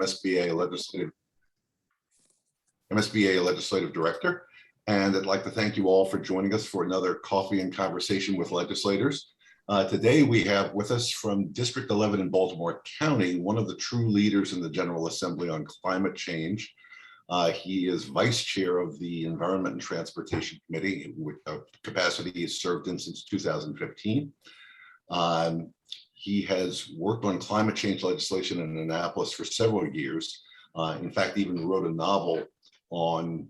MSBA Legislative Director, and I'd like to thank you all for joining us for another Coffee and Conversation with Legislators. Today we have with us from District 11 in Baltimore County, one of the true leaders in the General Assembly on climate change. He is Vice Chair of the Environment and Transportation Committee, with a capacity he has served in since 2015. He has worked on climate change legislation in Annapolis for several years. In fact, even wrote a novel on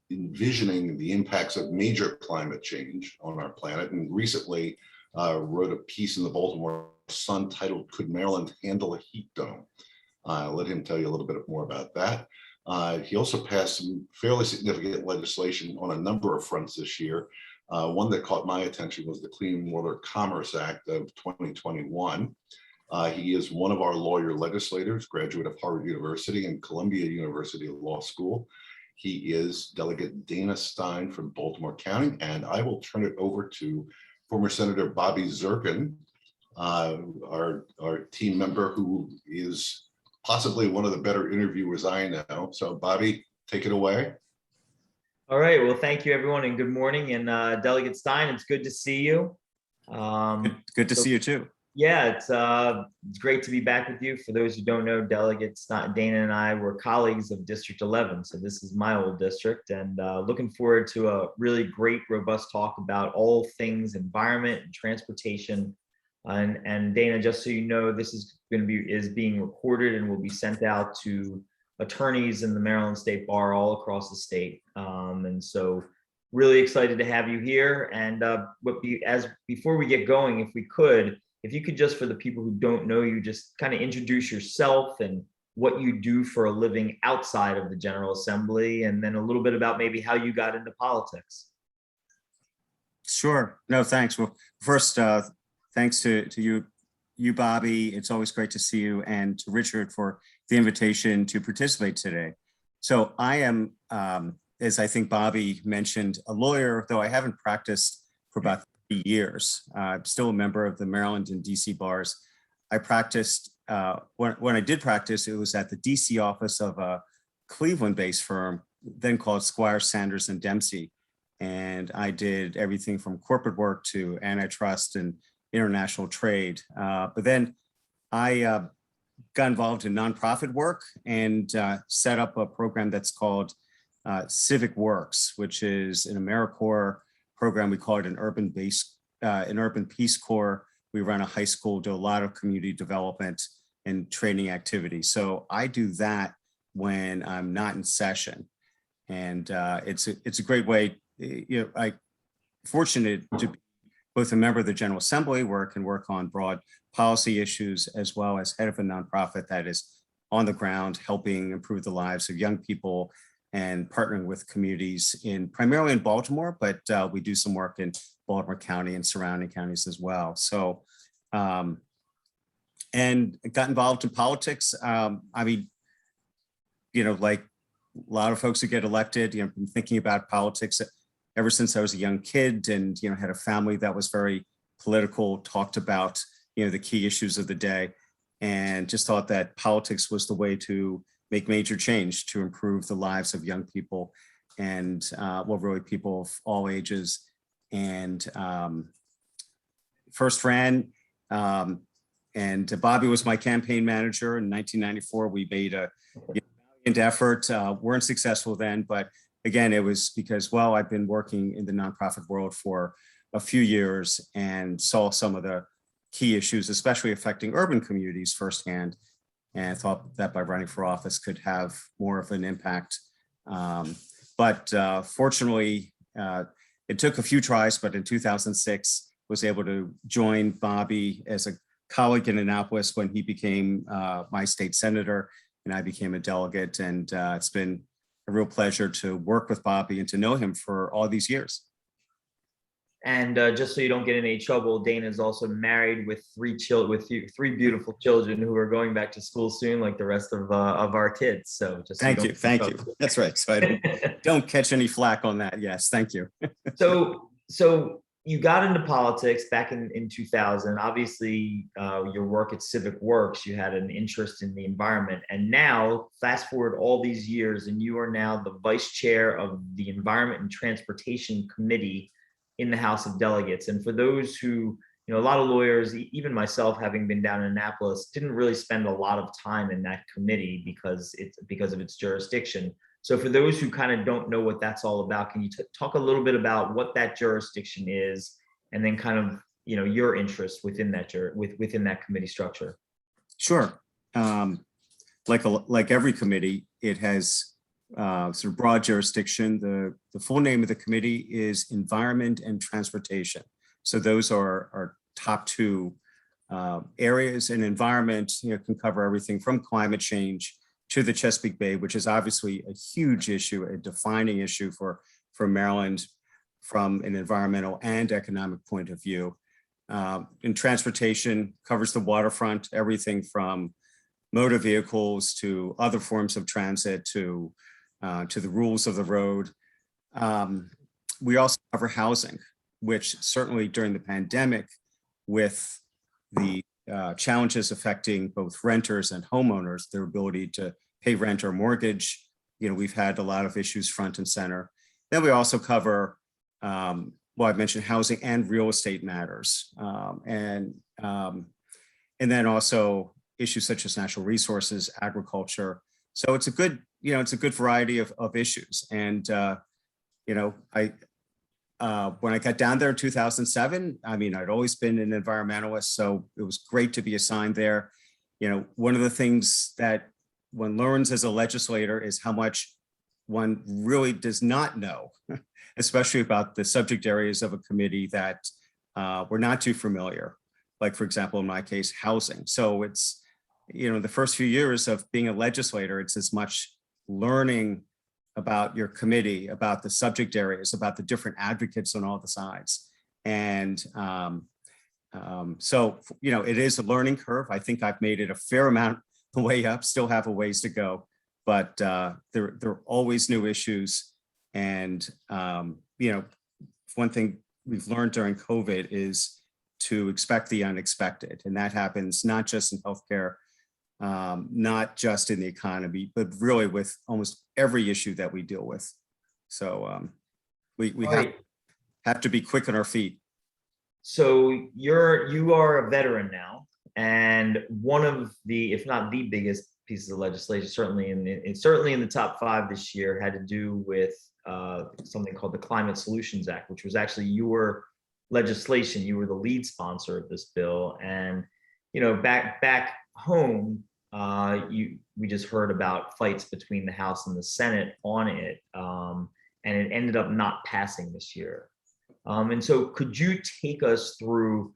envisioning the impacts of major climate change on our planet, and recently wrote a piece in the Baltimore Sun titled "Could Maryland Handle a Heat Dome?" I'll let him tell you a little bit more about that. He also passed some fairly significant legislation on a number of fronts this year. One that caught my attention was the Clean Water Commerce Act of 2021. He is one of our lawyer legislators, graduate of Harvard University and Columbia University Law School. He is Delegate Dana Stein from Baltimore County, and I will turn it over to former Senator Bobby Zirkin, our team member, who is possibly one of the better interviewers I know. So Bobby, take it away. All right, well, thank you everyone, and good morning. And Delegate Stein, it's good to see you. Good to see you too. Yeah, it's great to be back with you. For those who don't know, Delegate Dana and I were colleagues of District 11, so this is my old district, and looking forward to a really great, robust talk about all things environment and transportation. And Dana, just so you know, this is being recorded and will be sent out to attorneys in the Maryland State Bar all across the state. And so really excited to have you here. And before we get going, if you could just, for the people who don't know you, just kind of introduce yourself and what you do for a living outside of the General Assembly, and then a little bit about maybe how you got into politics. Sure. No, thanks. Well, first, thanks to you, Bobby. It's always great to see you, and to Richard for the invitation to participate today. So I am, as I think Bobby mentioned, a lawyer, though I haven't practiced for about 3 years. I'm still a member of the Maryland and DC bars. I practiced, when I did practice, it was at the DC office of a Cleveland-based firm, then called Squire, Sanders and Dempsey. And I did everything from corporate work to antitrust and international trade. But then I got involved in nonprofit work and set up a program that's called Civic Works, which is an AmeriCorps program. We call it an urban Peace Corps. We run a high school, do a lot of community development and training activities. So I do that when I'm not in session, and it's a great way. I'm fortunate to be both a member of the General Assembly, where I can work on broad policy issues, as well as head of a nonprofit that is on the ground helping improve the lives of young people and partnering with communities primarily in Baltimore, but we do some work in Baltimore County and surrounding counties as well. So, and got involved in politics. I mean, like a lot of folks who get elected, been thinking about politics ever since I was a young kid, and had a family that was very political, talked about the key issues of the day, and just thought that politics was the way to make major change to improve the lives of young people, and really people of all ages. And first ran, and Bobby was my campaign manager in 1994. We made a valiant effort, weren't successful then, but again, it was because, well, I've been working in the nonprofit world for a few years and saw some of the key issues, especially affecting urban communities firsthand, and thought that by running for office could have more of an impact. But fortunately, it took a few tries, but in 2006, was able to join Bobby as a colleague in Annapolis when he became my state senator, and I became a delegate. And it's been a real pleasure to work with Bobby and to know him for all these years. And just so you don't get in any trouble, Dana is also married with three three beautiful children who are going back to school soon, like the rest of our kids. So just thank you. That's right. So I don't catch any flack on that. Yes, thank you. So you got into politics back in 2000. Obviously, your work at Civic Works, you had an interest in the environment. And now, fast forward all these years, and you are now the vice chair of the Environment and Transportation Committee in the House of Delegates. And for those who, a lot of lawyers, even myself, having been down in Annapolis, didn't really spend a lot of time in that committee because of its jurisdiction. So for those who kind of don't know what that's all about, can you talk a little bit about what that jurisdiction is, and then kind of your interest within that within that committee structure? Sure. Like every committee, it has sort of broad jurisdiction. The full name of the committee is Environment and Transportation. So those are our top two areas. And environment can cover everything from climate change to the Chesapeake Bay, which is obviously a huge issue, a defining issue for Maryland from an environmental and economic point of view. And transportation covers the waterfront, everything from motor vehicles to other forms of transit to the rules of the road. We also cover housing, which certainly during the pandemic, with the challenges affecting both renters and homeowners, their ability to pay rent or mortgage, we've had a lot of issues front and center. Then we also cover, well, I mentioned housing and real estate matters, and then also issues such as natural resources, agriculture. So it's a good, it's a good variety of issues. And when I got down there in 2007, I'd always been an environmentalist, so it was great to be assigned there. One of the things that one learns as a legislator is how much one really does not know, especially about the subject areas of a committee that we're not too familiar. Like, for example, in my case, housing. So it's, the first few years of being a legislator, it's as much learning about your committee, about the subject areas, about the different advocates on all the sides. And so, it is a learning curve. I think I've made it a fair amount the way up, still have a ways to go, but there are always new issues. And, one thing we've learned during COVID is to expect the unexpected. And that happens not just in healthcare, not just in the economy, but really with almost every issue that we deal with. So we have to be quick on our feet. So you are a veteran now, and one of the, if not the biggest pieces of legislation, certainly in the top 5 this year, had to do with something called the Climate Solutions Act, which was actually your legislation. You were the lead sponsor of this bill, and back home, we just heard about fights between the House and the Senate on it, and it ended up not passing this year. And so, could you take us through,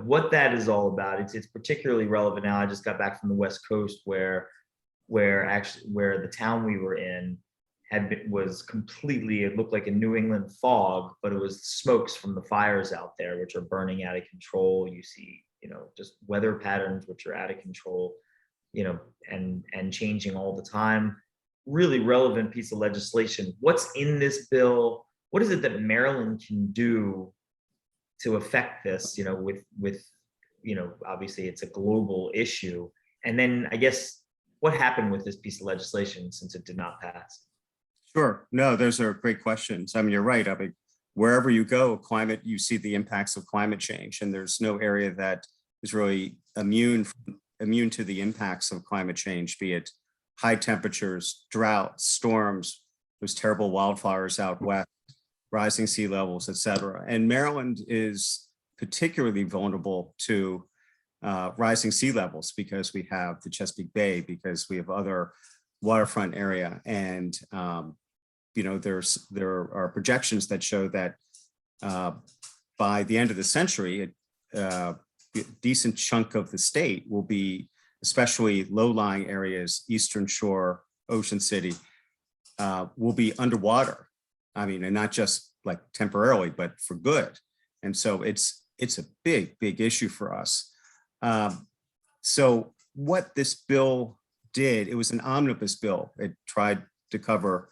what that is all about? It's particularly relevant now. I just got back from the West Coast, where the town we were in was completely, it looked like a New England fog, but it was smokes from the fires out there, which are burning out of control. You see, just weather patterns which are out of control, and changing all the time. Really relevant piece of legislation. What's in this bill? What is it that Maryland can do to affect this? With obviously it's a global issue. And then I guess what happened with this piece of legislation since it did not pass? Sure. No, those are great questions. You're right. Wherever you go, you see the impacts of climate change, and there's no area that is really immune to the impacts of climate change, be it high temperatures, drought, storms, those terrible wildfires out west, rising sea levels, et cetera. And Maryland is particularly vulnerable to rising sea levels because we have the Chesapeake Bay, because we have other waterfront area. And, there are projections that show that by the end of the century, a decent chunk of the state will be, especially low-lying areas, Eastern Shore, Ocean City, will be underwater. And not just like temporarily, but for good. And so it's a big, big issue for us. So what this bill did, it was an omnibus bill. It tried to cover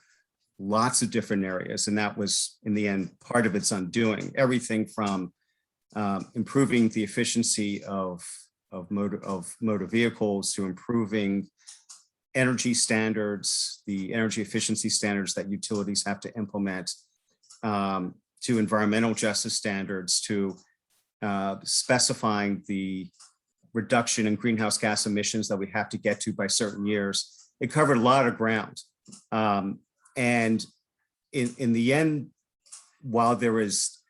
lots of different areas. And that was, in the end, part of its undoing. Everything from improving the efficiency of motor vehicles to improving energy standards, the energy efficiency standards that utilities have to implement, to environmental justice standards, to specifying the reduction in greenhouse gas emissions that we have to get to by certain years. It covered a lot of ground. And in the end, while it was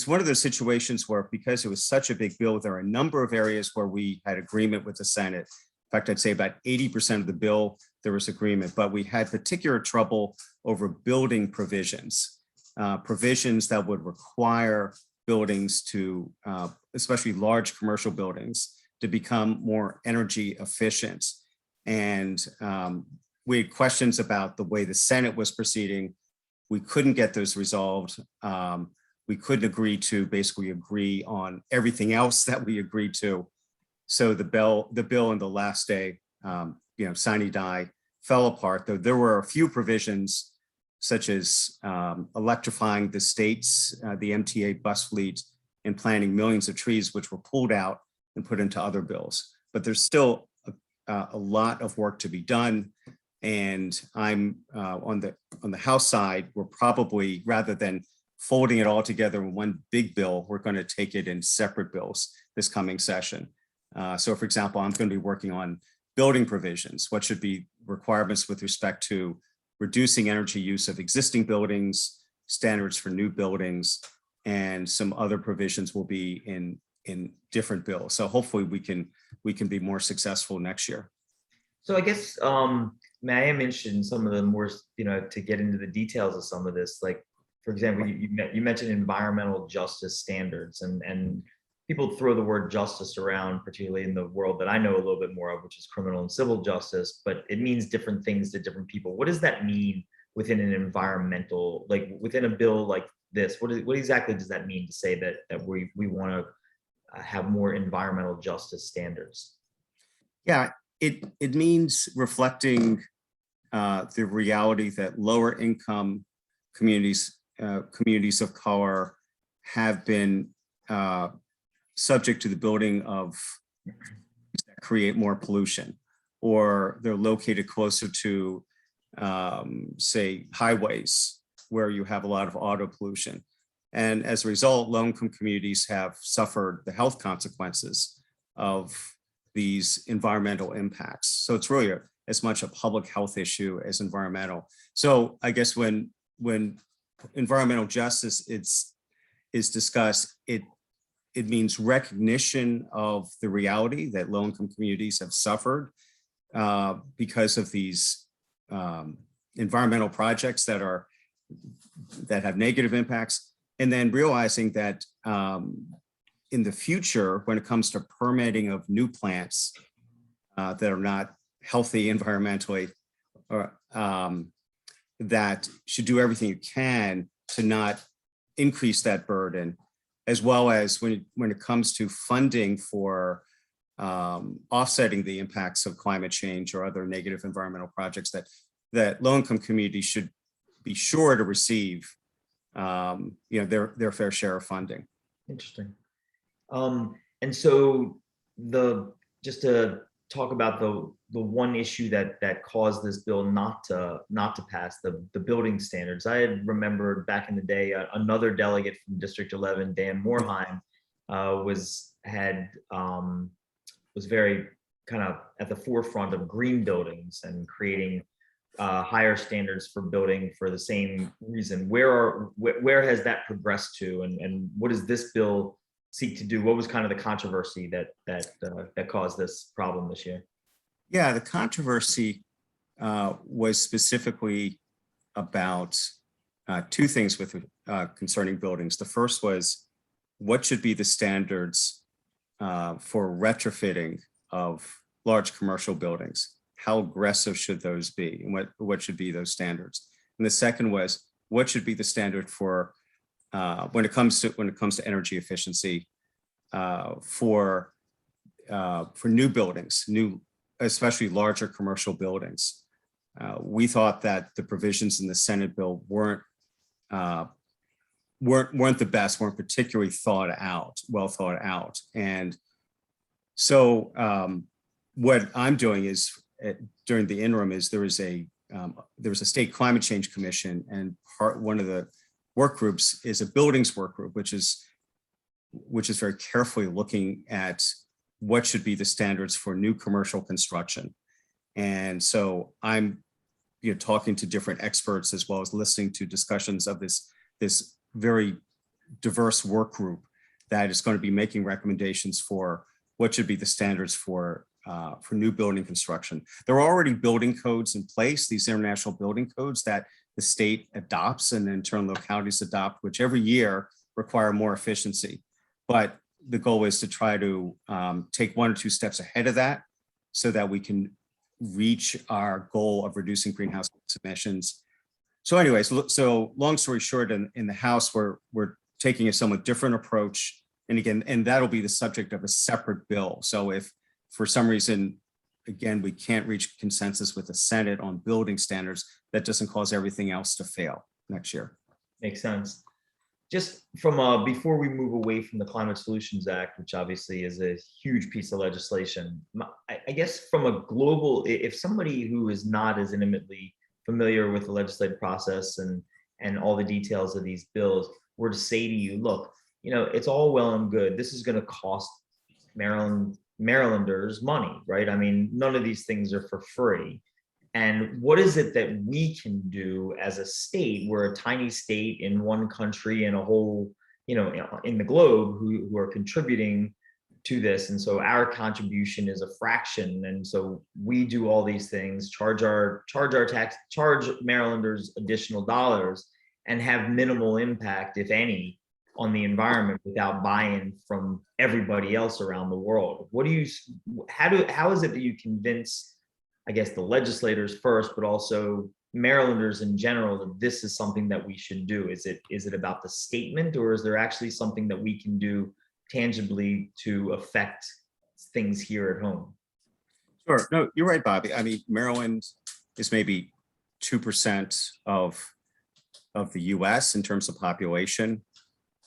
one of those situations where, because it was such a big bill, there are a number of areas where we had agreement with the Senate. In fact, I'd say about 80% of the bill, there was agreement, but we had particular trouble over building provisions, provisions that would require buildings to, especially large commercial buildings, to become more energy efficient. And we had questions about the way the Senate was proceeding. We couldn't get those resolved. We couldn't basically agree on everything else that we agreed to. So the bill in the last day, sine die, fell apart. Though there were a few provisions, such as electrifying the states, the MTA bus fleet, and planting millions of trees, which were pulled out and put into other bills. But there's still a lot of work to be done. And I'm on the House side, we're probably, rather than folding it all together in one big bill, we're going to take it in separate bills this coming session. So for example, I'm going to be working on building provisions. What should be requirements with respect to reducing energy use of existing buildings, standards for new buildings, and some other provisions will be in different bills. So hopefully we can be more successful next year. So I guess, I am interested in some of the more, to get into the details of some of this. Like, for example, you mentioned environmental justice standards, and people throw the word justice around, particularly in the world that I know a little bit more of, which is criminal and civil justice, but it means different things to different people. What does that mean within an environmental, like within a bill like this? What exactly does that mean to say that we want to have more environmental justice standards? Yeah, it means reflecting the reality that lower income communities, communities of color, have been subject to the building of that create more pollution, or they're located closer to, say, highways where you have a lot of auto pollution. And as a result, low-income communities have suffered the health consequences of these environmental impacts. So it's really as much a public health issue as environmental. So I guess when environmental justice is discussed, it means recognition of the reality that low-income communities have suffered because of these environmental projects that have negative impacts, and then realizing that in the future, when it comes to permitting of new plants that are not healthy environmentally, or that should do everything you can to not increase that burden, as well as when it comes to funding for offsetting the impacts of climate change or other negative environmental projects, that low-income communities should be sure to receive their fair share of funding. Interesting. And so just to talk about the one issue that caused this bill not to pass, the building standards. I had remembered back in the day, another delegate from District 11, Dan Moorheim, was very kind of at the forefront of green buildings and creating higher standards for building for the same reason. Where has that progressed to, and what does this bill seek to do? What was kind of the controversy that caused this problem this year? Yeah, the controversy was specifically about two things concerning buildings. The first was, what should be the standards for retrofitting of large commercial buildings? How aggressive should those be, and what should be those standards? And the second was, what should be the standard for when it comes to energy efficiency for new buildings, especially larger commercial buildings? we thought that the provisions in the Senate bill weren't the best, weren't particularly well thought out. And so what I'm doing is during the interim is there was a state climate change commission, and one of the work groups is a buildings work group, which is very carefully looking at what should be the standards for new commercial construction. And so I'm talking to different experts as well as listening to discussions of this very diverse work group that is going to be making recommendations for what should be the standards for new building construction. There are already building codes in place, these international building codes that the state adopts and in turn localities adopt, which every year require more efficiency. But the goal is to try to take 1 or 2 steps ahead of that so that we can reach our goal of reducing greenhouse gas emissions. So anyways, so long story short, in the House, we're taking a somewhat different approach. And again, and that'll be the subject of a separate bill. So if for some reason, again, we can't reach consensus with the Senate on building standards, that doesn't cause everything else to fail next year. Makes sense. Just from before we move away from the Climate Solutions Act, which obviously is a huge piece of legislation, I guess from a global, if somebody who is not as intimately familiar with the legislative process and all the details of these bills were to say to you, look, it's all well and good. This is going to cost Marylanders money, right? I mean, none of these things are for free. And what is it that we can do as a state? We're a tiny state in one country and a whole, in the globe who are contributing to this. And so our contribution is a fraction. And so we do all these things, charge Marylanders additional dollars and have minimal impact, if any, on the environment without buy-in from everybody else around the world. How is it that you convince, I guess, the legislators first, but also Marylanders in general, that this is something that we should do? Is it about the statement, or is there actually something that we can do tangibly to affect things here at home? Sure. No, you're right, Bobby. I mean, Maryland is maybe 2% of the US in terms of population.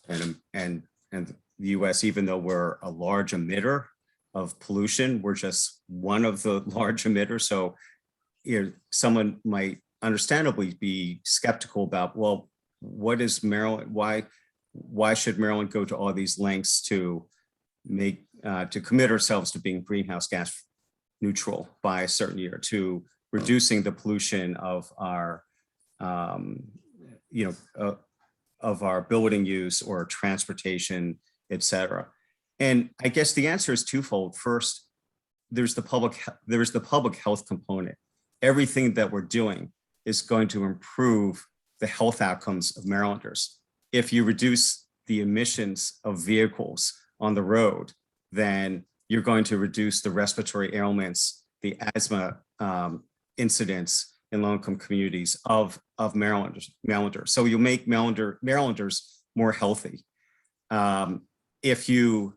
And the US, even though we're a large emitter of pollution, we're just one of the large emitters. So someone might understandably be skeptical about, well, what is Maryland? Why should Maryland go to all these lengths to commit ourselves to being greenhouse gas neutral by a certain year, to reducing the pollution of our of our building use or transportation, et cetera. And I guess the answer is twofold. First, there's the public health component. Everything that we're doing is going to improve the health outcomes of Marylanders. If you reduce the emissions of vehicles on the road, then you're going to reduce the respiratory ailments, the asthma incidents in low-income communities of Marylanders. So you'll make Marylanders more healthy. If you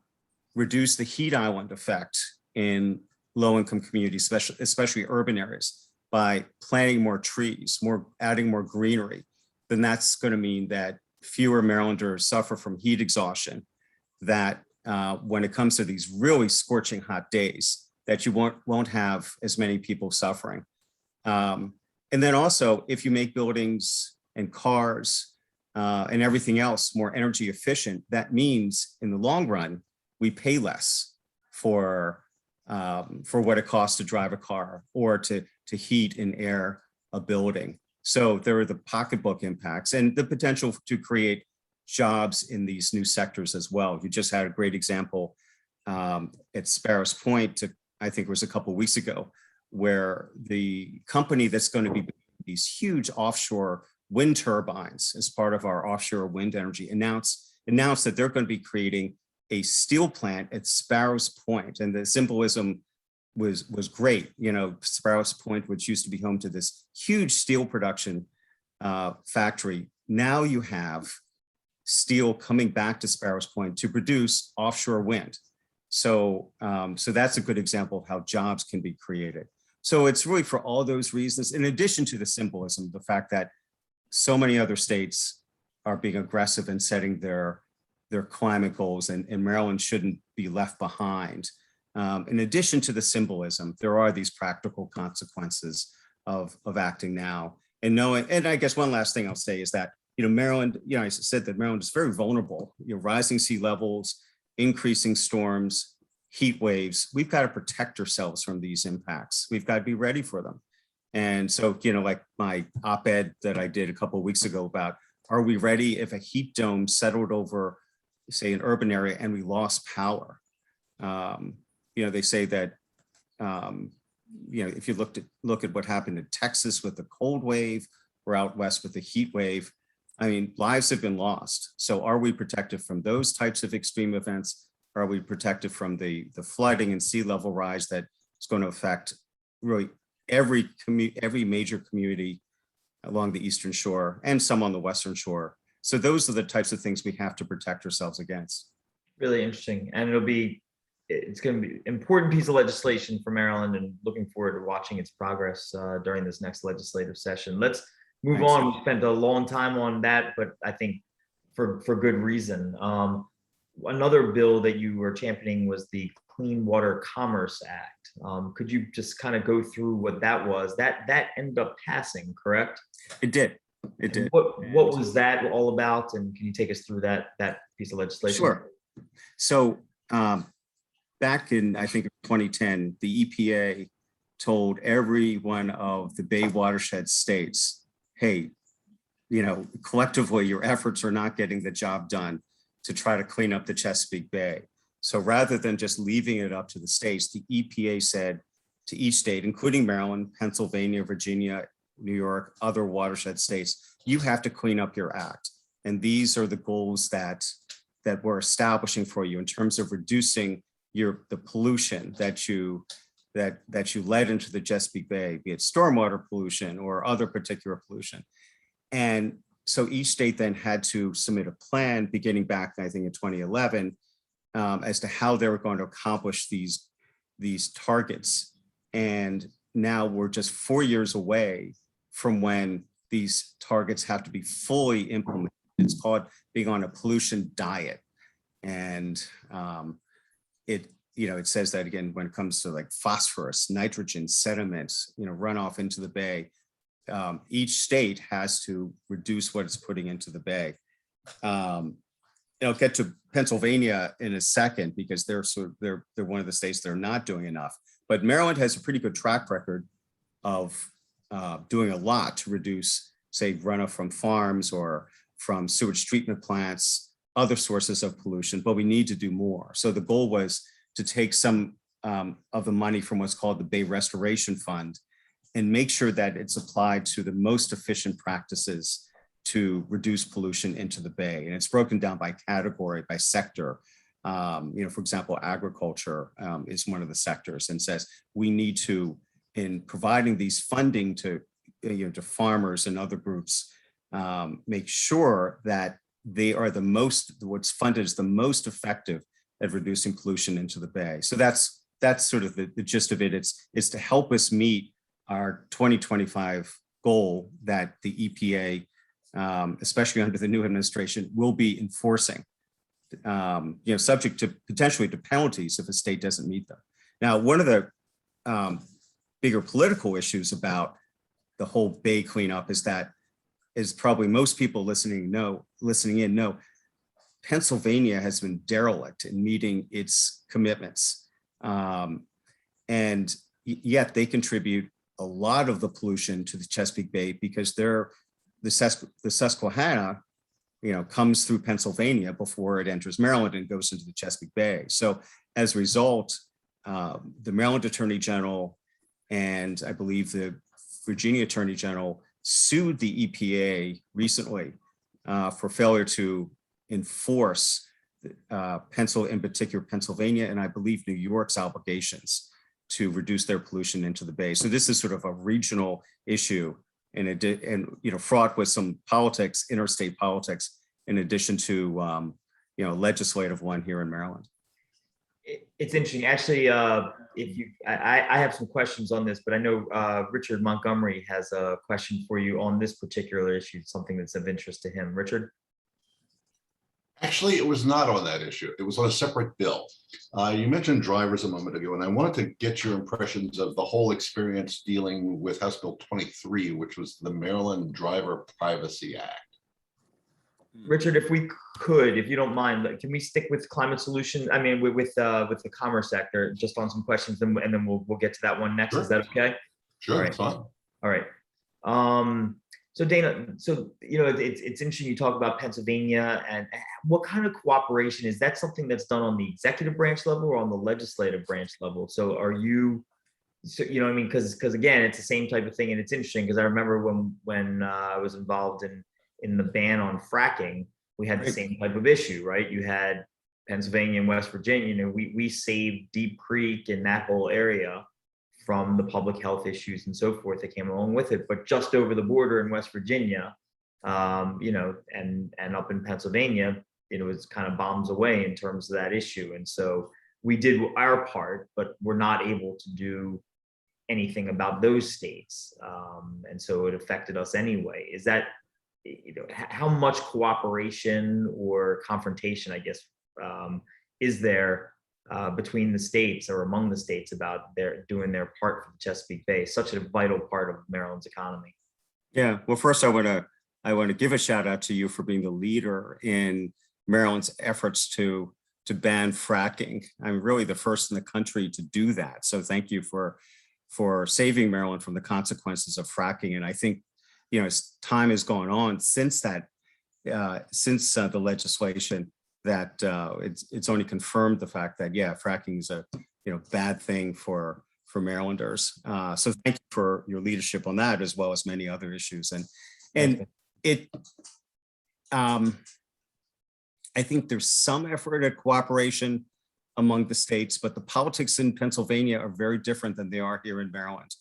reduce the heat island effect in low-income communities, especially urban areas, by planting more trees, adding more greenery, then that's going to mean that fewer Marylanders suffer from heat exhaustion, that when it comes to these really scorching hot days, that you won't have as many people suffering. And then also, if you make buildings and cars and everything else more energy efficient, that means in the long run, we pay less for what it costs to drive a car or to heat and air a building. So there are the pocketbook impacts and the potential to create jobs in these new sectors as well. You just had a great example at Sparrows Point, I think it was a couple of weeks ago, where the company that's going to be building these huge offshore wind turbines as part of our offshore wind energy announced that they're going to be creating a steel plant at Sparrows Point. And the symbolism was great. Sparrows Point, which used to be home to this huge steel production factory. Now you have steel coming back to Sparrows Point to produce offshore wind. So that's a good example of how jobs can be created. So it's really for all those reasons, in addition to the symbolism, the fact that so many other states are being aggressive in setting their climate goals, and Maryland shouldn't be left behind. In addition to the symbolism, there are these practical consequences of acting now. And knowing, and I guess one last thing I'll say is that, Maryland, I said that Maryland is very vulnerable, rising sea levels, increasing storms, heat waves. We've got to protect ourselves from these impacts. We've got to be ready for them. And so, like my op-ed that I did a couple of weeks ago about, are we ready if a heat dome settled over, say, an urban area and we lost power? They say that, if you look at what happened in Texas with the cold wave or out west with the heat wave, I mean, lives have been lost. So are we protected from those types of extreme events? Are we protected from the flooding and sea level rise that is going to affect really every major community along the Eastern Shore and some on the Western Shore? So those are the types of things we have to protect ourselves against. Really interesting. And it's going to be an important piece of legislation for Maryland, and looking forward to watching its progress during this next legislative session. Let's move Thanks. on. We spent a long time on that, but I think for good reason. Another bill that you were championing was the Clean Water Commerce Act. Could you just kind of go through what that was? That ended up passing, correct? It did. It did. What was that all about? And can you take us through that piece of legislation? Sure. So back in, I think, 2010, the EPA told every one of the Bay watershed states, hey, collectively, your efforts are not getting the job done to try to clean up the Chesapeake Bay. So rather than just leaving it up to the states, the EPA said to each state, including Maryland, Pennsylvania, Virginia, New York, other watershed states, you have to clean up your act. And these are the goals that we're establishing for you in terms of reducing the pollution that you let into the Chesapeake Bay, be it stormwater pollution or other particular pollution. And so each state then had to submit a plan beginning back, I think, in 2011, as to how they were going to accomplish these targets. And now we're just 4 years away from when these targets have to be fully implemented. It's called being on a pollution diet. And it says that, again, when it comes to like phosphorus, nitrogen, sediments, runoff into the bay, each state has to reduce what it's putting into the bay. I'll get to Pennsylvania in a second because they're one of the states that are not doing enough. But Maryland has a pretty good track record of doing a lot to reduce, say, runoff from farms or from sewage treatment plants, other sources of pollution, but we need to do more. So the goal was to take some of the money from what's called the Bay Restoration Fund and make sure that it's applied to the most efficient practices to reduce pollution into the bay. And it's broken down by category, by sector. For example, agriculture is one of the sectors, and says we need to, in providing these funding to farmers and other groups, make sure that they are what's funded is the most effective at reducing pollution into the bay. So that's sort of the gist of it. It's to help us meet our 2025 goal that the EPA, especially under the new administration, will be enforcing, subject to potentially to penalties if a state doesn't meet them. Now, one of the bigger political issues about the whole bay cleanup is probably most people listening in know, Pennsylvania has been derelict in meeting its commitments. And yet they contribute a lot of the pollution to the Chesapeake Bay because the Susquehanna, comes through Pennsylvania before it enters Maryland and goes into the Chesapeake Bay. So as a result, the Maryland Attorney General and I believe the Virginia Attorney General sued the EPA recently for failure to enforce in particular Pennsylvania and I believe New York's obligations to reduce their pollution into the bay. So this is sort of a regional issue and fraught with some politics, interstate politics, in addition to legislative one here in Maryland. It's interesting. Actually, if you, I have some questions on this, but I know Richard Montgomery has a question for you on this particular issue, something that's of interest to him. Richard? Actually, it was not on that issue. It was on a separate bill. You mentioned drivers a moment ago, and I wanted to get your impressions of the whole experience dealing with House Bill 23, which was the Maryland Driver Privacy Act. Richard, if we could, if you don't mind, can we stick with climate solution? I mean, with the commerce sector, just on some questions, and then we'll get to that one next. Sure. Is that okay? Sure, All right. it's fine. All right. So Dana, so it's interesting you talk about Pennsylvania and what kind of cooperation is that something that's done on the executive branch level or on the legislative branch level? So are you, so what I mean, because again, it's the same type of thing, and it's interesting because I remember when I was involved in the ban on fracking, we had the same type of issue, right? You had Pennsylvania and West Virginia. We saved Deep Creek and that whole area from the public health issues and so forth that came along with it. But just over the border in West Virginia, and up in Pennsylvania, it was kind of bombs away in terms of that issue. And so we did our part, but we're not able to do anything about those states. And so it affected us anyway. Is that, how much cooperation or confrontation, I guess, is there between the states or among the states about doing their part for the Chesapeake Bay, such a vital part of Maryland's economy? Yeah, well, first I want to give a shout out to you for being the leader in Maryland's efforts to ban fracking. I'm really the first in the country to do that. So thank you for saving Maryland from the consequences of fracking. And I think, as time has gone on since that, since the legislation, that it's only confirmed the fact that, yeah, fracking is a bad thing for Marylanders. So thank you for your leadership on that, as well as many other issues. And it, I think there's some effort at cooperation among the states, but the politics in Pennsylvania are very different than they are here in Maryland.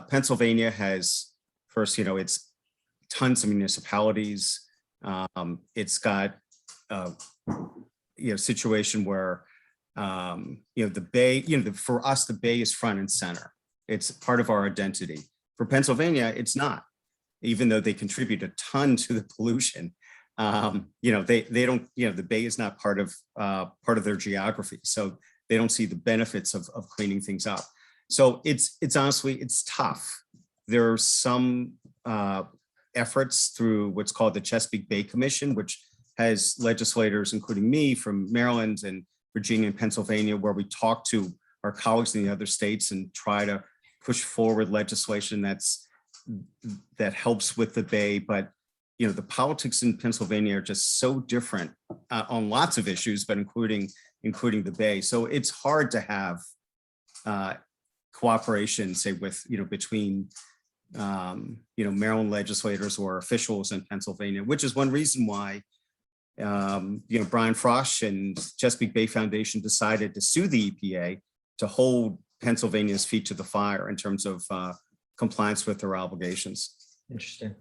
Pennsylvania has, first, it's tons of municipalities. It's got situation where the Bay, for us, the Bay is front and center. It's part of our identity. For Pennsylvania, it's not, even though they contribute a ton to the pollution. They don't, the Bay is not part of their geography. So they don't see the benefits of cleaning things up. So it's honestly, it's tough. There are some efforts through what's called the Chesapeake Bay Commission, which has legislators, including me, from Maryland and Virginia and Pennsylvania, where we talk to our colleagues in the other states and try to push forward legislation that helps with the Bay. But the politics in Pennsylvania are just so different on lots of issues, but including the Bay. So it's hard to have cooperation, say, with between Maryland legislators or officials in Pennsylvania, which is one reason why Brian Frosch and Chesapeake Bay Foundation decided to sue the EPA to hold Pennsylvania's feet to the fire in terms of compliance with their obligations. Interesting.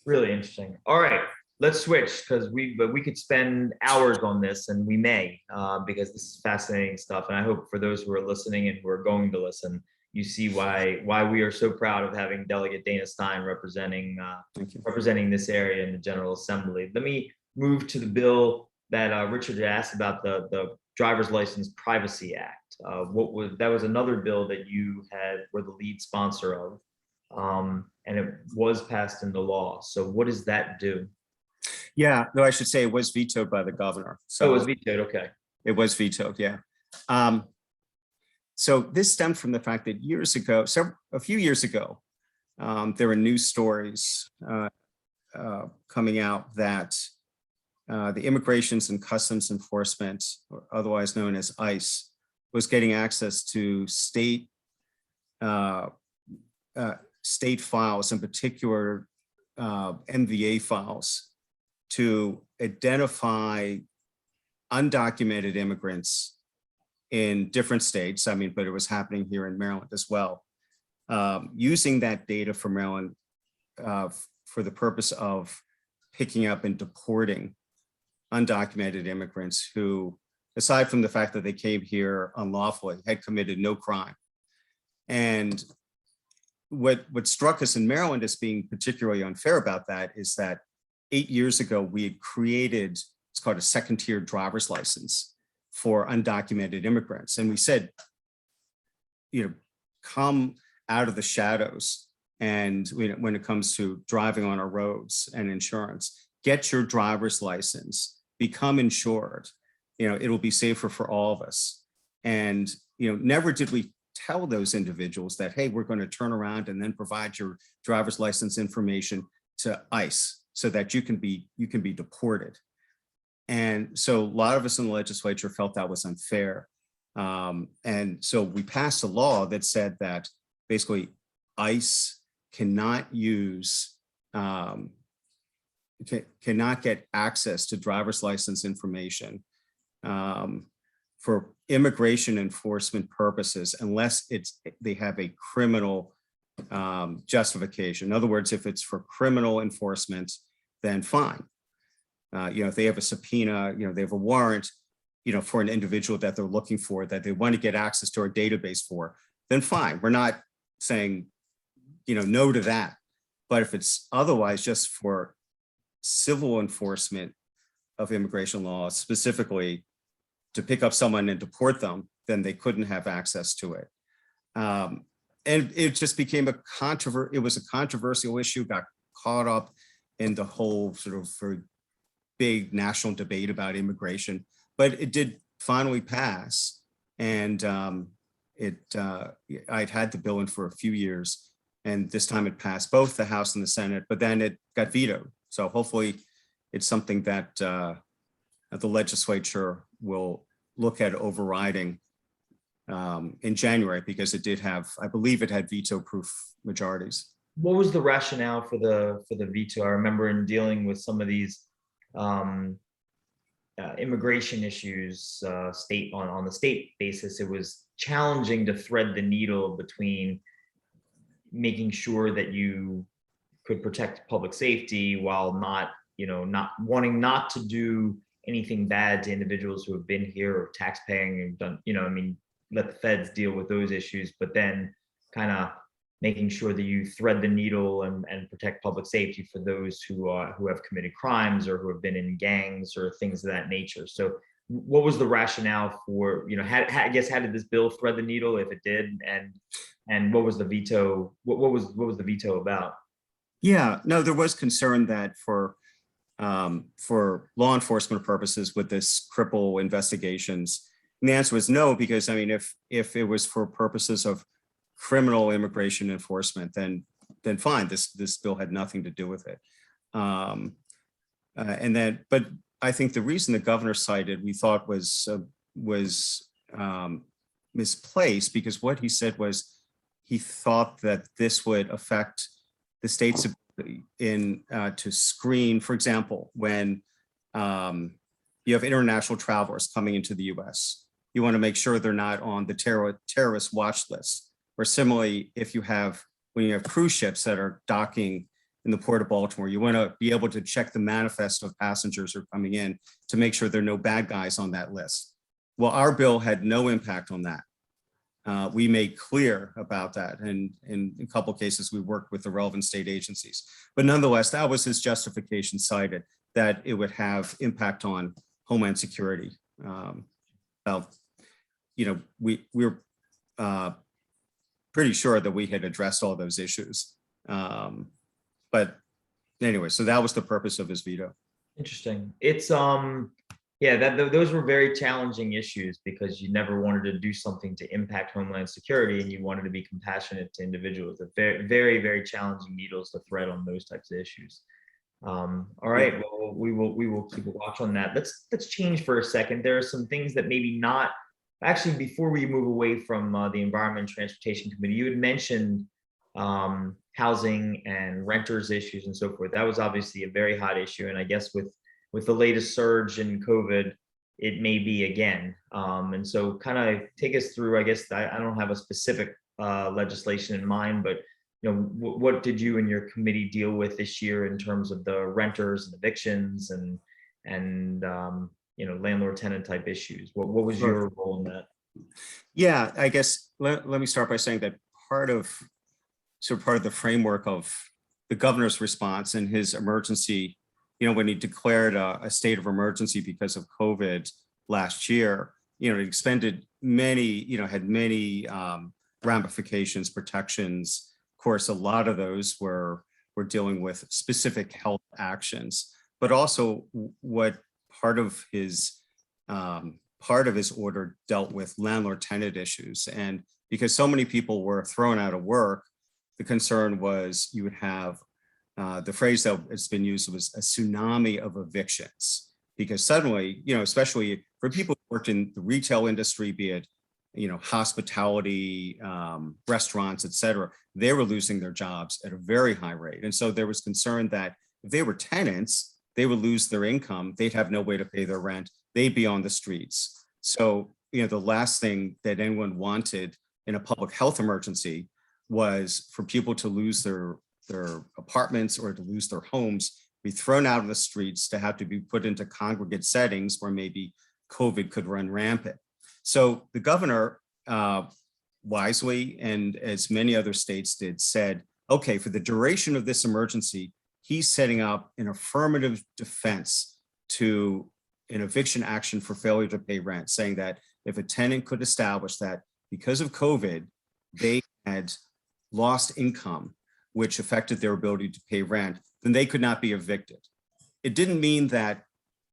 Really interesting. All right, let's switch, because we could spend hours on this, and we may, because this is fascinating stuff. And I hope for those who are listening and who are going to listen, you see why we are so proud of having Delegate Dana Stein representing this area in the General Assembly. Let me move to the bill that Richard had asked about, the Driver's License Privacy Act. That was another bill that you were the lead sponsor of. And it was passed into law. So what does that do? Yeah, no, I should say it was vetoed by the governor. So it was vetoed, okay. It was vetoed, yeah. So this stemmed from the fact that a few years ago, there were news stories coming out that the Immigrations and Customs Enforcement, or otherwise known as ICE, was getting access to state files, in particular MVA files, to identify undocumented immigrants in different states. I mean, but it was happening here in Maryland as well, using that data from Maryland for the purpose of picking up and deporting undocumented immigrants who aside from the fact that they came here unlawfully, had committed no crime. And what struck us in Maryland as being particularly unfair about that is that 8 years ago, we had created, it's called a second-tier driver's license for undocumented immigrants. And we said, come out of the shadows. And when it comes to driving on our roads and insurance, get your driver's license, become insured. It'll be safer for all of us. And, never did we tell those individuals that, hey, we're going to turn around and then provide your driver's license information to ICE so that you can be deported. And so a lot of us in the legislature felt that was unfair. And so we passed a law that said that basically ICE cannot cannot get access to driver's license information for immigration enforcement purposes unless they have a criminal justification. In other words, if it's for criminal enforcement, then fine. If they have a subpoena, they have a warrant, for an individual that they're looking for, that they want to get access to our database for, then fine. We're not saying, no to that. But if it's otherwise just for civil enforcement of immigration law, specifically to pick up someone and deport them, then they couldn't have access to it. And it just became it was a controversial issue, got caught up in the whole sort of very big national debate about immigration, but it did finally pass. And I'd had the bill in for a few years, and this time it passed both the House and the Senate, but then it got vetoed. So hopefully it's something that the legislature will look at overriding in January, because it did have, I believe it had veto-proof majorities. What was the rationale for the veto? I remember in dealing with some of these immigration issues, state on the state basis, it was challenging to thread the needle between making sure that you could protect public safety while not wanting not to do anything bad to individuals who have been here or taxpaying and done, let the feds deal with those issues, but then kind of making sure that you thread the needle and protect public safety for those who have committed crimes or who have been in gangs or things of that nature. So what was the rationale for, I guess, how did this bill thread the needle, if it did, and what was the veto? What was the veto about? Yeah, no, there was concern that for law enforcement purposes with this cripple investigations, and the answer was no, because if it was for purposes of criminal immigration enforcement, then fine, this bill had nothing to do with it. But I think the reason the governor cited we thought was misplaced, because what he said was he thought that this would affect the state's ability to screen, for example, when you have international travelers coming into the U.S. You want to make sure they're not on the terrorist watch list. Or similarly, when you have cruise ships that are docking in the Port of Baltimore, you want to be able to check the manifest of passengers who are coming in to make sure there are no bad guys on that list. Well, our bill had no impact on that. We made clear about that, and in a couple of cases, we worked with the relevant state agencies. But nonetheless, that was his justification cited, that it would have impact on Homeland Security. We're pretty sure that we had addressed all those issues. But anyway, so that was the purpose of his veto. Interesting. It's those were very challenging issues, because you never wanted to do something to impact Homeland Security, and you wanted to be compassionate to individuals. They're very, very, very challenging needles to thread on those types of issues. All right, well, we will keep a watch on that. Let's change for a second. There are some things that maybe not. Actually, before we move away from the Environment and Transportation Committee, you had mentioned housing and renters issues and so forth. That was obviously a very hot issue, and I guess with the latest surge in COVID, it may be again. And so kind of take us through, I guess, I don't have a specific legislation in mind, but what did you and your committee deal with this year in terms of the renters and evictions and landlord tenant type issues. What was Sure. your role in that? Yeah, I guess let me start by saying that part of the framework of the governor's response and his emergency, when he declared a state of emergency because of COVID last year, it expended many, had many ramifications, protections. Of course, a lot of those were dealing with specific health actions, but also what part of his order dealt with landlord-tenant issues. And because so many people were thrown out of work, the concern was you would have the phrase that has been used was a tsunami of evictions. Because suddenly, especially for people who worked in the retail industry, be it, hospitality, restaurants, et cetera, they were losing their jobs at a very high rate. And so there was concern that if they were tenants, they would lose their income. They'd have no way to pay their rent. They'd be on the streets. So, the last thing that anyone wanted in a public health emergency was for people to lose their apartments or to lose their homes, be thrown out of the streets, to have to be put into congregate settings where maybe COVID could run rampant. So the governor wisely, and as many other states did, said, okay, for the duration of this emergency, he's setting up an affirmative defense to an eviction action for failure to pay rent, saying that if a tenant could establish that because of COVID, they had lost income, which affected their ability to pay rent, then they could not be evicted. It didn't mean that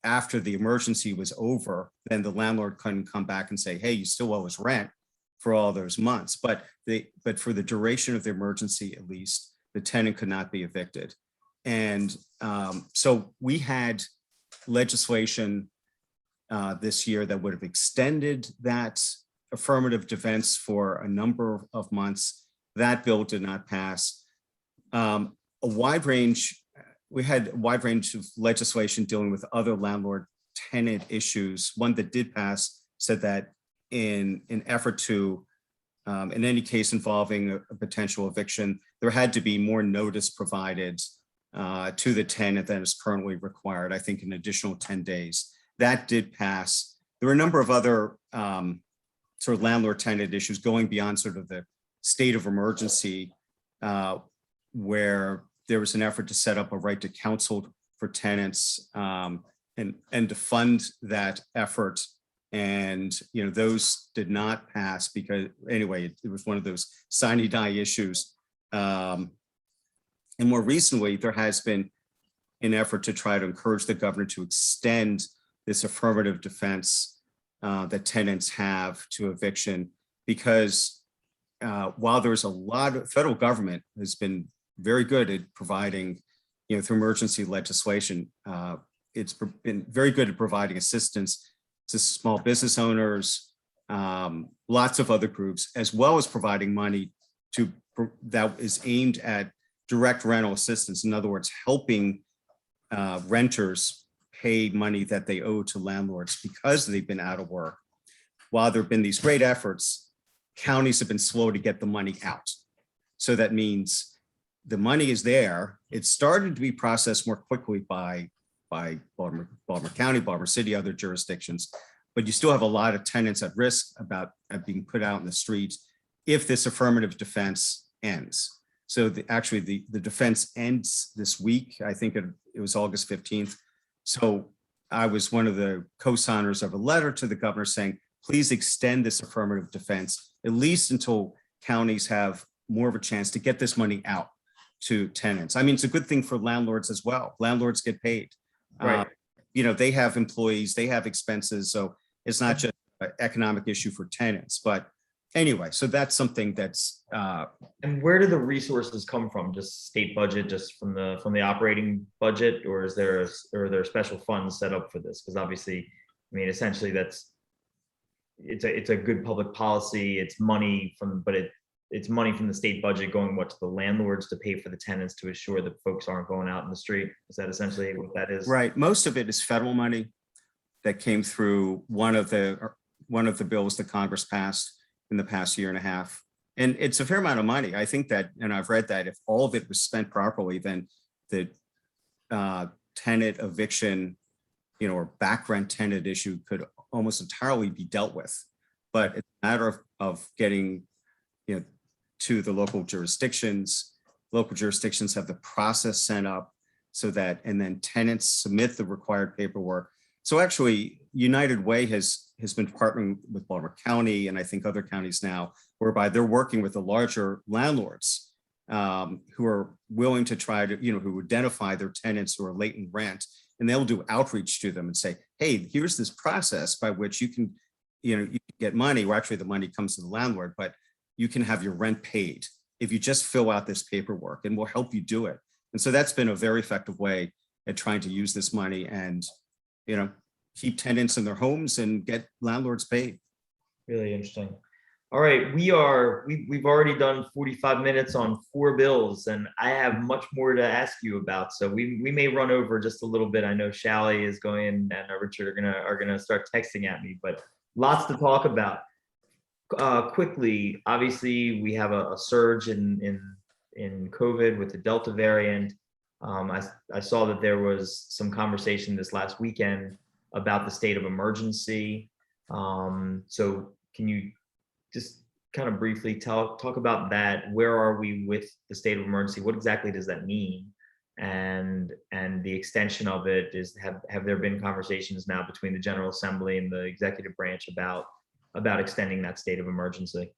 after the emergency was over, then the landlord couldn't come back and say, hey, you still owe us rent for all those months. But for the duration of the emergency, at least, the tenant could not be evicted. And so we had legislation this year that would have extended that affirmative defense for a number of months. That bill did not pass. We had a wide range of legislation dealing with other landlord-tenant issues. One that did pass said that in an effort to, in any case involving a potential eviction, there had to be more notice provided to the tenant than is currently required, I think an additional 10 days. That did pass. There were a number of other sort of landlord-tenant issues going beyond sort of the state of emergency, where there was an effort to set up a right to counsel for tenants and to fund that effort. And those did not pass because anyway, it was one of those sine die issues. And more recently, there has been an effort to try to encourage the governor to extend this affirmative defense that tenants have to eviction, because while there's a lot of federal government has been very good at providing, through emergency legislation, it's been very good at providing assistance to small business owners, lots of other groups, as well as providing money that is aimed at direct rental assistance. In other words, helping renters pay money that they owe to landlords because they've been out of work. While there have been these great efforts, counties have been slow to get the money out. So that means the money is there. It started to be processed more quickly by Baltimore County, Baltimore City, other jurisdictions, but you still have a lot of tenants at risk about being put out in the streets if this affirmative defense ends. So the defense ends this week. I think it was August 15th. So I was one of the co-signers of a letter to the governor saying, please extend this affirmative defense, at least until counties have more of a chance to get this money out to tenants. I mean, it's a good thing for landlords as well. Landlords get paid. Right. They have employees, they have expenses. So it's not just an economic issue for tenants. But anyway, so that's something that's. And where do the resources come from? Just state budget, just from the operating budget, or is there special funds set up for this? Because obviously, I mean, essentially it's a good public policy. It's money it's money from the state budget going to the landlords to pay for the tenants to assure that folks aren't going out in the street. Is that essentially what that is? Right. Most of it is federal money that came through one of the bills that Congress passed in the past year and a half. And it's a fair amount of money. I think that, and I've read that if all of it was spent properly, then the tenant eviction or back rent tenant issue could almost entirely be dealt with. But it's a matter of getting, to the local jurisdictions. Local jurisdictions have the process set up so that, and then tenants submit the required paperwork. So actually, United Way has been partnering with Baltimore County and I think other counties now, whereby they're working with the larger landlords who are willing to try to, who identify their tenants who are late in rent, and they'll do outreach to them and say, hey, here's this process by which you can, you can get money, or actually the money comes to the landlord, but you can have your rent paid if you just fill out this paperwork, and we'll help you do it. And so that's been a very effective way at trying to use this money and, keep tenants in their homes and get landlords paid. Really interesting. All right, we've already done 45 minutes on 4 bills, and I have much more to ask you about. So we may run over just a little bit. I know Shally is going and Richard are gonna start texting at me, but lots to talk about. Quickly, obviously, we have a surge in COVID with the Delta variant. I saw that there was some conversation this last weekend about the state of emergency. So can you just kind of briefly talk about that? Where are we with the state of emergency? What exactly does that mean? And the extension of it is, have there been conversations now between the General Assembly and the executive branch about extending that state of emergency?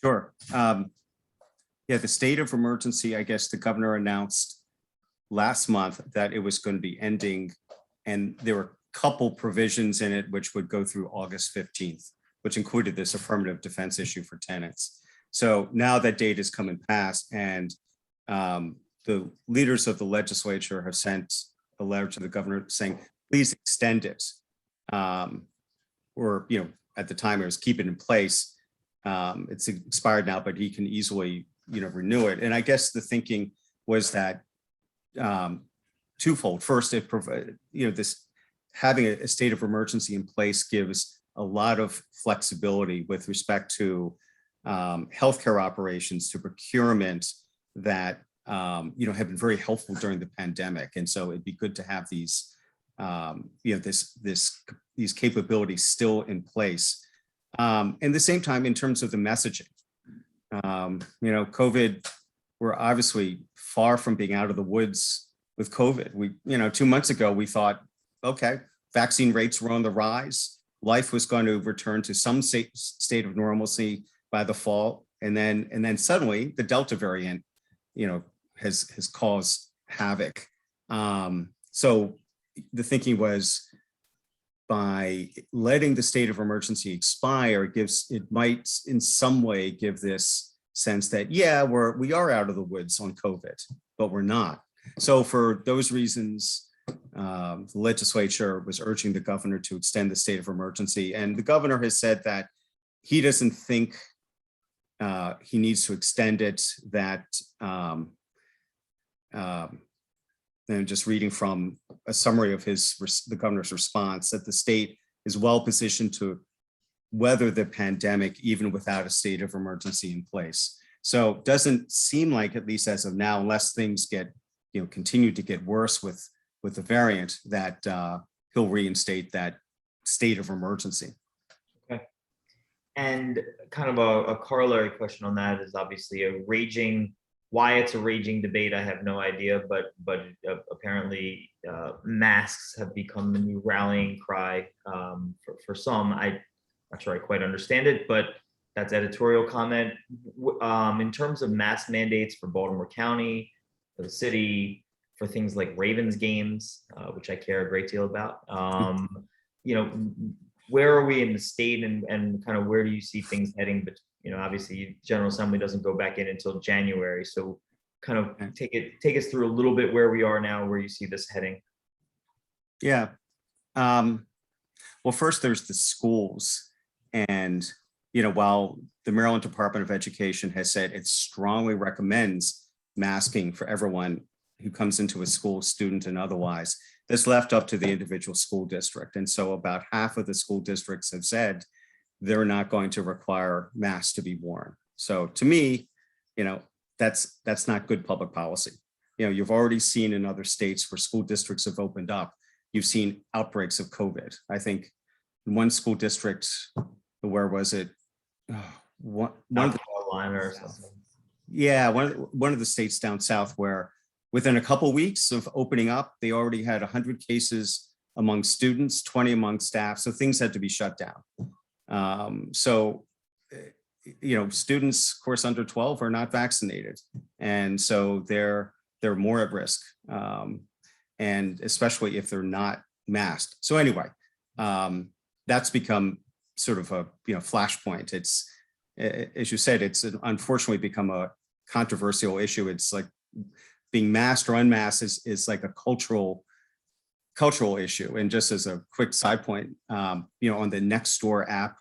Sure. Yeah, the state of emergency, I guess the governor announced last month that it was going to be ending, and there were a couple provisions in it which would go through August 15th, which included this affirmative defense issue for tenants. So now that date has come and passed, and the leaders of the legislature have sent a letter to the governor saying, please extend it. Or, at the time it was keep it in place. It's expired now, but he can easily, renew it. And I guess the thinking was that twofold. First, it provided, this having a state of emergency in place gives a lot of flexibility with respect to healthcare operations, to procurement that have been very helpful during the pandemic. And so it'd be good to have these these capabilities still in place. At the same time, in terms of the messaging, COVID, we're obviously far from being out of the woods with COVID. We, 2 months ago, we thought, okay, vaccine rates were on the rise. Life was going to return to some state of normalcy by the fall. And then suddenly the Delta variant, has caused havoc. So the thinking was, by letting the state of emergency expire, it might in some way give this sense that, yeah, we are out of the woods on COVID, but we're not. So for those reasons, the legislature was urging the governor to extend the state of emergency. And the governor has said that he doesn't think he needs to extend it, that and just reading from a summary of the governor's response, that the state is well positioned to weather the pandemic even without a state of emergency in place. So it doesn't seem like, at least as of now, unless things continue to get worse with the variant, that he'll reinstate that state of emergency. Okay. And kind of a corollary question on that is obviously why it's a raging debate, I have no idea, but apparently masks have become the new rallying cry for some. I'm not sure I quite understand it, but that's editorial comment. In terms of mask mandates for Baltimore County, for the city, for things like Ravens games, which I care a great deal about, where are we in the state, and kind of where do you see things heading? But obviously, General Assembly doesn't go back in until January. So kind of take us through a little bit where we are now, where you see this heading. Yeah. Well, first there's the schools. And, while the Maryland Department of Education has said it strongly recommends masking for everyone who comes into a school, student and otherwise, that's left up to the individual school district. And so about half of the school districts have said they're not going to require masks to be worn. So to me, that's not good public policy. You've already seen in other states where school districts have opened up, you've seen outbreaks of COVID. I think in one school district, where was it? One of the, Carolina or something. yeah, one of the states down south where within a couple weeks of opening up, they already had 100 cases among students, 20 among staff. So things had to be shut down. Students, of course, under 12 are not vaccinated. And so they're more at risk. And especially if they're not masked. So anyway, that's become sort of a flashpoint. It's, as you said, it's unfortunately become a controversial issue. It's like being masked or unmasked is like a cultural issue. And just as a quick side point, on the Nextdoor app,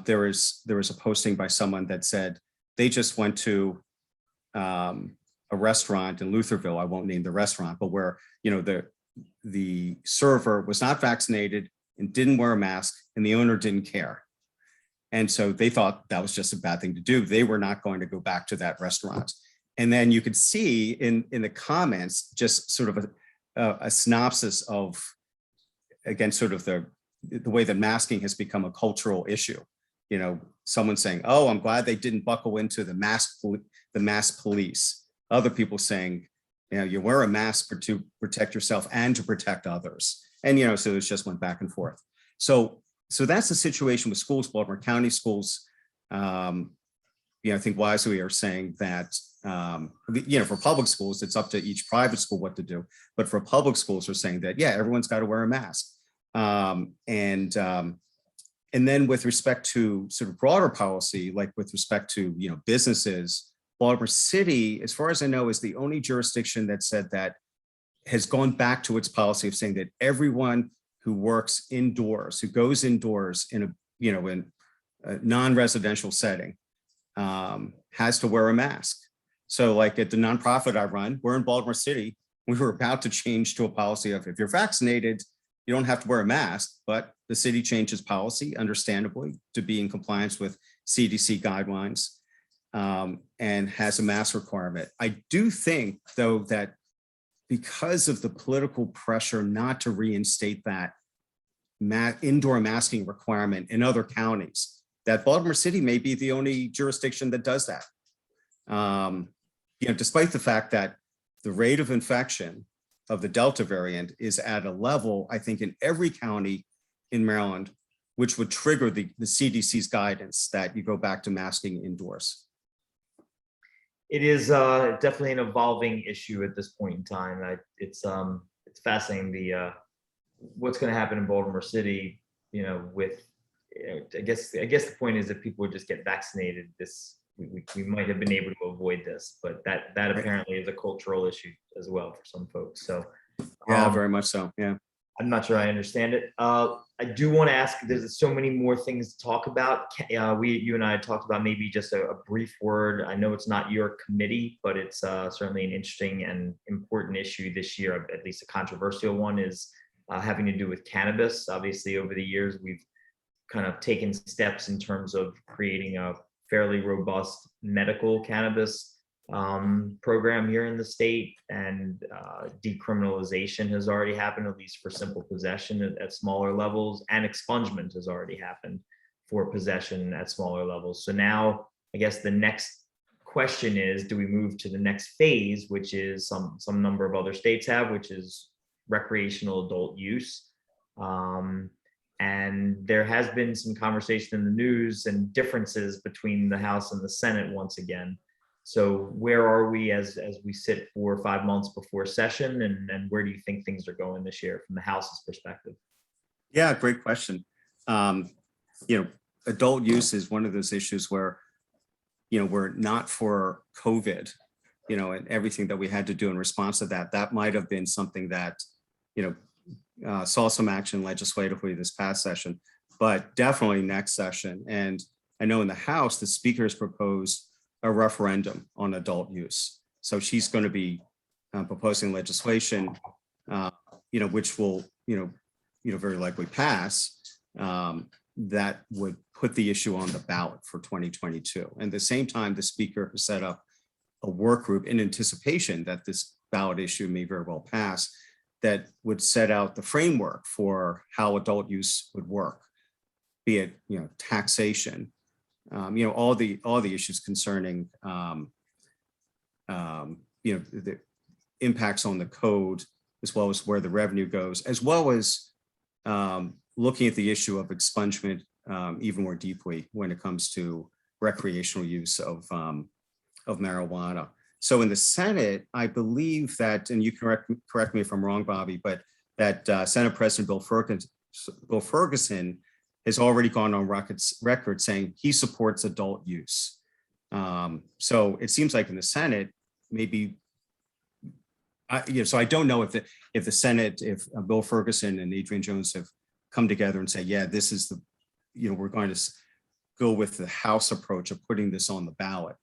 there was a posting by someone that said they just went to a restaurant in Lutherville. I won't name the restaurant, but where the server was not vaccinated and didn't wear a mask, and the owner didn't care. And so they thought that was just a bad thing to do. They were not going to go back to that restaurant. And then you could see in the comments just sort of a synopsis of, again, sort of the way that masking has become a cultural issue. Someone saying, "Oh, I'm glad they didn't buckle into the mask police." Other people saying, you wear a mask to protect yourself and to protect others. And, so it just went back and forth. So that's the situation with schools, Baltimore County schools. I think wisely are saying that, for public schools, it's up to each private school what to do. But for public schools, are saying that, yeah, everyone's got to wear a mask. And then with respect to sort of broader policy, like with respect to, businesses, Baltimore City, as far as I know, is the only jurisdiction that said that has gone back to its policy of saying that everyone who works indoors, who goes indoors in a non-residential setting, has to wear a mask. So like at the nonprofit I run, we're in Baltimore City. We were about to change to a policy of if you're vaccinated, you don't have to wear a mask, but the city changes policy, understandably, to be in compliance with CDC guidelines, and has a mask requirement. I do think, though, that because of the political pressure not to reinstate that indoor masking requirement in other counties, that Baltimore City may be the only jurisdiction that does that. Despite the fact that the rate of infection of the Delta variant is at a level, I think, in every county in Maryland, which would trigger the CDC's guidance that you go back to masking indoors. It is definitely an evolving issue at this point in time. It's fascinating what's going to happen in Baltimore City. With I guess the point is that people would just get vaccinated. We might have been able to avoid this, but that apparently is a cultural issue as well for some folks. So yeah, very much so. Yeah. I'm not sure I understand it. I do want to ask, there's so many more things to talk about. You and I talked about maybe just a brief word. I know it's not your committee, but it's certainly an interesting and important issue this year, at least a controversial one, is having to do with cannabis. Obviously, over the years, we've kind of taken steps in terms of creating a fairly robust medical cannabis program here in the state, and decriminalization has already happened, at least for simple possession at smaller levels, and expungement has already happened for possession at smaller levels. So now I guess the next question is, do we move to the next phase, which is some number of other states have, which is recreational adult use. And there has been some conversation in the news and differences between the House and the Senate once again. So where are we as we sit 4 or 5 months before session, and where do you think things are going this year from the House's perspective? Yeah, great question. Adult use is one of those issues where, we're not for COVID, and everything that we had to do in response to that might have been something that, saw some action legislatively this past session, but definitely next session. And I know in the House, the Speaker has proposed a referendum on adult use. So she's going to be proposing legislation, which will, very likely pass, that would put the issue on the ballot for 2022. And at the same time, the Speaker has set up a work group in anticipation that this ballot issue may very well pass, that would set out the framework for how adult use would work, be it, taxation, all the issues concerning, the impacts on the code, as well as where the revenue goes, as well as looking at the issue of expungement even more deeply when it comes to recreational use of marijuana. So in the Senate, I believe that, and you can correct me if I'm wrong, Bobby, but that Senate President Bill Ferguson has already gone on record saying he supports adult use. So it seems like in the Senate, maybe, so I don't know if the Senate, if Bill Ferguson and Adrian Jones have come together and say, yeah, this is the, we're going to go with the House approach of putting this on the ballot,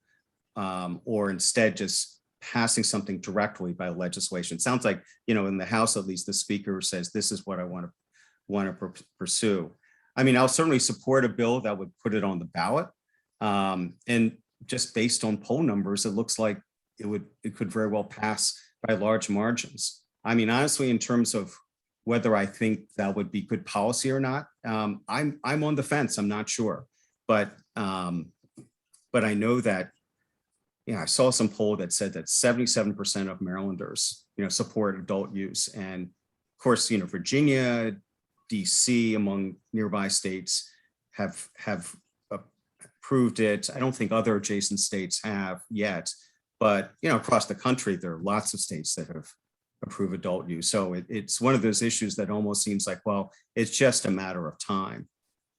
or instead just passing something directly by legislation. It sounds like, in the House, at least the speaker says, this is what I want to pursue. I mean, I'll certainly support a bill that would put it on the ballot. And just based on poll numbers, it looks like it could very well pass by large margins. I mean, honestly, in terms of whether I think that would be good policy or not, I'm on the fence. I'm not sure, but I know that, I saw some poll that said that 77% of Marylanders, support adult use, and of course, Virginia, DC, among nearby states have approved it. I don't think other adjacent states have yet, but across the country, there are lots of states that have approved adult use. So it's one of those issues that almost seems like, well, it's just a matter of time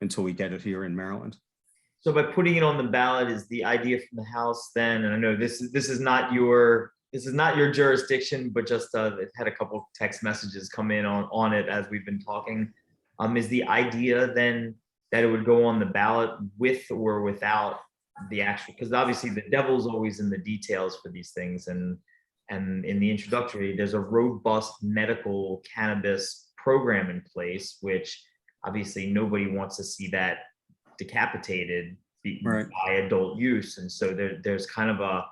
until we get it here in Maryland. So by putting it on the ballot, is the idea from the House then, and I know this is not your jurisdiction, but just it had a couple text messages come in on it as we've been talking. Is the idea then that it would go on the ballot with or without the actual, because obviously the devil's always in the details for these things, and in the introductory, there's a robust medical cannabis program in place, which obviously nobody wants to see that decapitated Right. by adult use. And so there's kind of a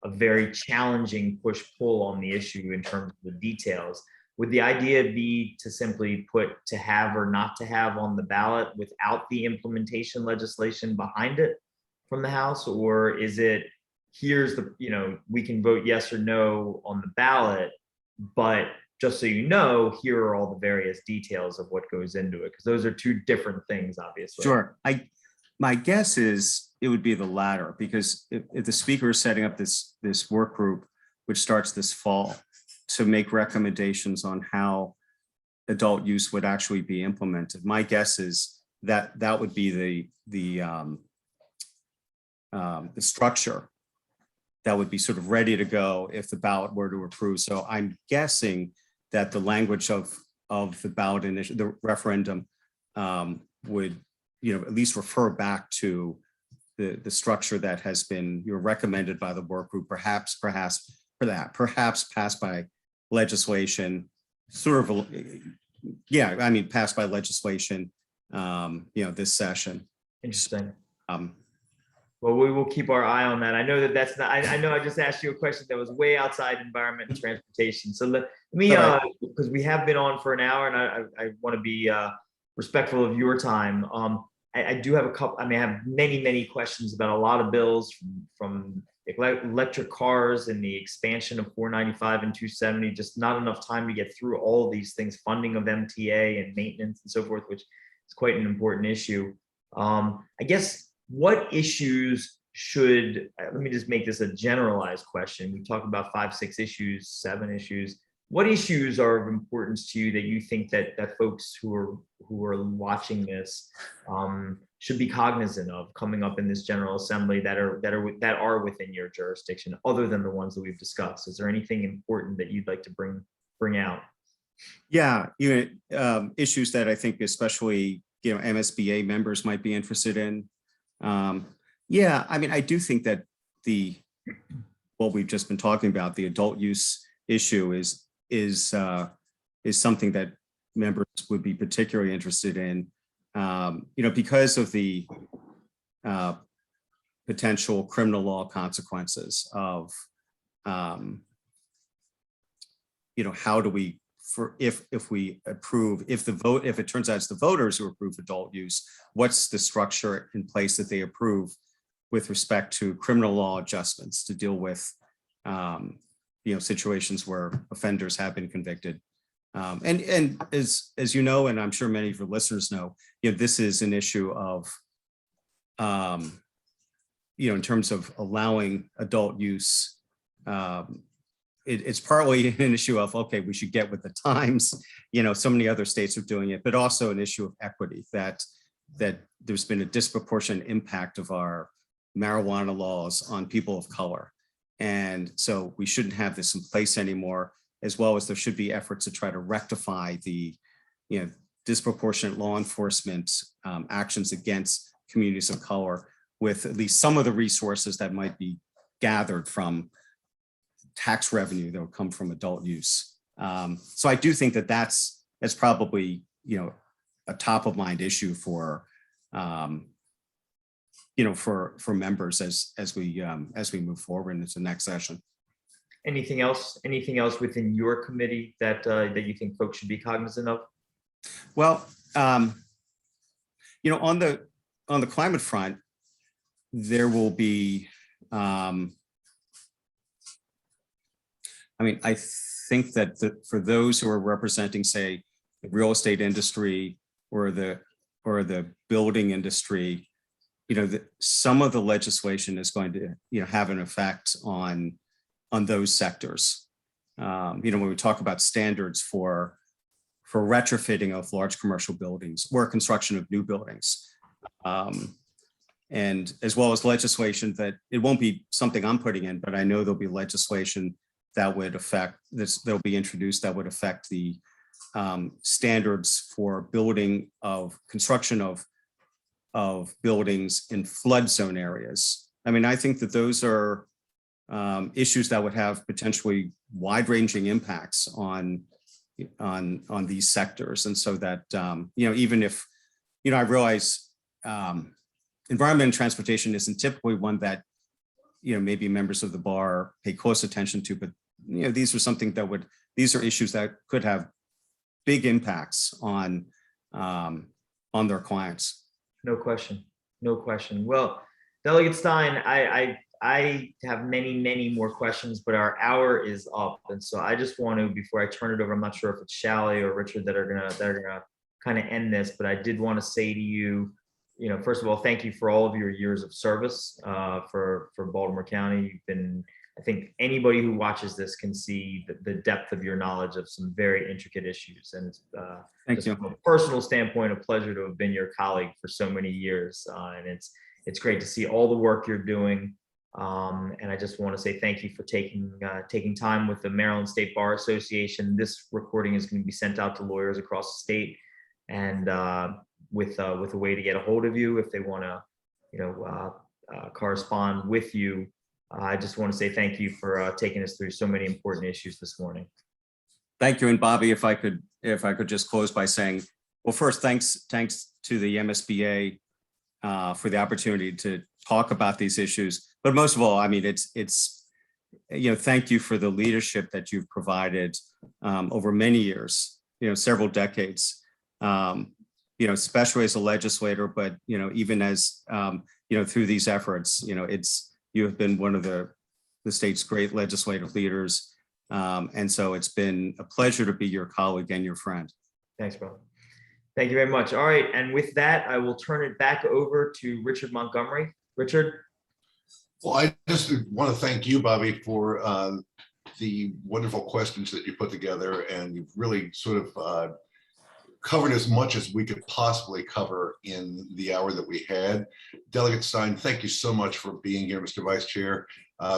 very challenging push-pull on the issue in terms of the details. Would the idea be to simply put to have or not to have on the ballot without the implementation legislation behind it from the House? Or is it, here's the, we can vote yes or no on the ballot, but just so you know, here are all the various details of what goes into it? Because those are two different things, obviously. Sure. My guess is it would be the latter, because if the speaker is setting up this work group, which starts this fall, to make recommendations on how adult use would actually be implemented, my guess is that that would be the structure that would be sort of ready to go if the ballot were to approve. So I'm guessing that the language of the ballot initiative, the referendum, would at least refer back to the structure that has been recommended by the work group, perhaps passed by legislation, passed by legislation, this session. Interesting. Well, we will keep our eye on that. I know that's not, I know I just asked you a question that was way outside environment and transportation. So let me, because we have been on for an hour, and I want to be respectful of your time. I do have I have many questions about a lot of bills from electric cars and the expansion of 495 and 270, just not enough time to get through all of these things, funding of MTA and maintenance and so forth, which is quite an important issue. I guess, what issues let me just make this a generalized question. We talked about 5, 6 issues, 7 issues. What issues are of importance to you that you think that folks who are watching this should be cognizant of coming up in this General Assembly that are within your jurisdiction, other than the ones that we've discussed? Is there anything important that you'd like to bring out? Yeah, issues that I think especially MSBA members might be interested in. I do think that what we've just been talking about, the adult use issue, is something that members would be particularly interested in, because of the potential criminal law consequences of, how do we for if we approve, if it turns out it's the voters who approve adult use, what's the structure in place that they approve with respect to criminal law adjustments to deal with situations where offenders have been convicted. And as you know, and I'm sure many of your listeners know, this is an issue of in terms of allowing adult use. It's partly an issue of, okay, we should get with the times, so many other states are doing it, but also an issue of equity, that there's been a disproportionate impact of our marijuana laws on people of color. And so we shouldn't have this in place anymore, as well as there should be efforts to try to rectify the disproportionate law enforcement actions against communities of color with at least some of the resources that might be gathered from tax revenue that will come from adult use. So I do think that that's probably a top of mind issue for for members as we move forward into the next session. Anything else within your committee that you think folks should be cognizant of? Well, on the climate front, there will be, I think that for those who are representing, say, the real estate industry or the building industry, some of the legislation is going to have an effect on those sectors. When we talk about standards for retrofitting of large commercial buildings or construction of new buildings, and as well as legislation that it won't be something I'm putting in, but I know there'll be legislation that would affect this, that'll be introduced that would affect the standards for construction of buildings in flood zone areas. I think that those are issues that would have potentially wide-ranging impacts on these sectors. And so that, even if, I realize environment and transportation isn't typically one that, maybe members of the bar pay close attention to, but, these are issues that could have big impacts on their clients. No question. Well, Delegate Stein, I have many more questions, but our hour is up. And so I just want to, before I turn it over, I'm not sure if it's Shally or Richard that are gonna kind of end this, but I did want to say to you, first of all, thank you for all of your years of service for Baltimore County. You've been, I think anybody who watches this can see the depth of your knowledge of some very intricate issues. And it's Thank you. from a personal standpoint, a pleasure to have been your colleague for so many years. And it's great to see all the work you're doing. And I just want to say thank you for taking time with the Maryland State Bar Association. This recording is going to be sent out to lawyers across the state, and with a way to get a hold of you if they want to, correspond with you. I just want to say thank you for taking us through so many important issues this morning. Thank you. And Bobby, if I could just close by saying, well, first, thanks to the MSBA for the opportunity to talk about these issues. But most of all, it's thank you for the leadership that you've provided over many years, several decades, especially as a legislator, but, even as, through these efforts, you have been one of the state's great legislative leaders. And so it's been a pleasure to be your colleague and your friend. Thanks, brother. Thank you very much. All right. And with that, I will turn it back over to Richard Montgomery. Richard. Well, I just want to thank you, Bobby, for the wonderful questions that you put together, and you've really sort of covered as much as we could possibly cover in the hour that we had. Delegate Stein, thank you so much for being here, Mr. Vice Chair.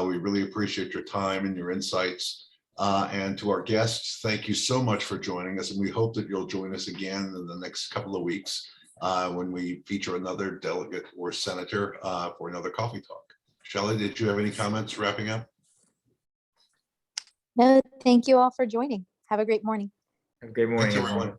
We really appreciate your time and your insights. And to our guests, thank you so much for joining us. And we hope that you'll join us again in the next couple of weeks when we feature another delegate or senator for another coffee talk. Shally, did you have any comments wrapping up? No, thank you all for joining. Have a great morning. Have a great morning, Thanks, everyone. everyone.